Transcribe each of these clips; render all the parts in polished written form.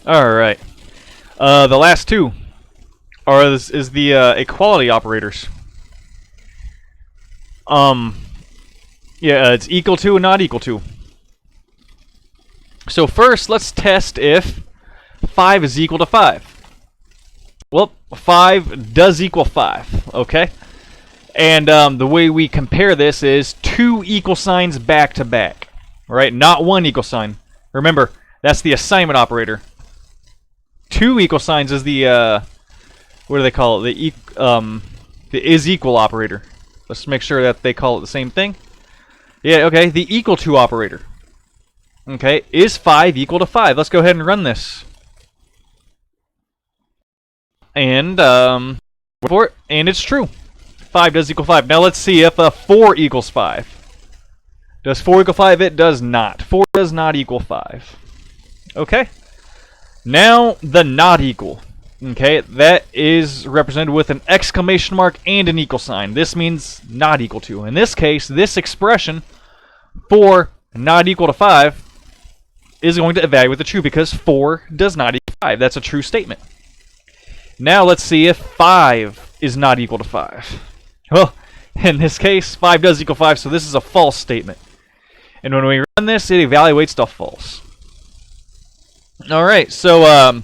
Alright. The last two is the equality operators. Yeah, it's equal to and not equal to. So first, let's test if 5 is equal to 5. Well, 5 does equal 5, okay? And the way we compare this is two equal signs back to back, right? Not one equal sign. Remember, that's the assignment operator. Two equal signs is the what do they call it? The is equal operator. Let's make sure that they call it the same thing. Yeah, okay, the equal to operator. Okay, is 5 equal to 5? Let's go ahead and run this. And for it, and it's true. 5 does equal 5. Now let's see if 4 equals 5. Does 4 equal 5? It does not. 4 does not equal 5. Okay. Now the not equal. Okay, that is represented with an exclamation mark and an equal sign. This means not equal to. In this case, this expression, 4 not equal to 5, is going to evaluate the true because 4 does not equal 5. That's a true statement. Now let's see if 5 is not equal to 5. Well, in this case, 5 does equal 5, so this is a false statement. And when we run this, it evaluates to false. Alright, so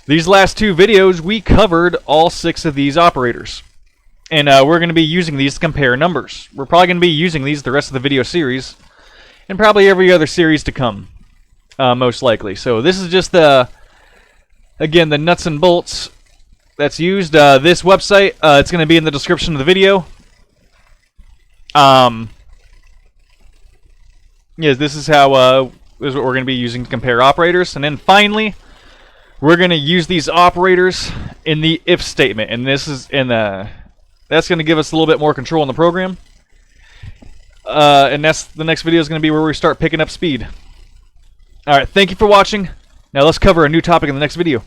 these last two videos, we covered all 6 of these operators. And we're going to be using these to compare numbers. We're probably going to be using these the rest of the video series, and probably every other series to come, most likely. So this is just again, the nuts and bolts that's used. This website, it's going to be in the description of the video. Yes, this is how this is what we're going to be using to compare operators. And then finally, we're going to use these operators in the if statement, and this is in the that's going to give us a little bit more control in the program. And that's the next video is going to be where we start picking up speed. All right, thank you for watching. Now let's cover a new topic in the next video.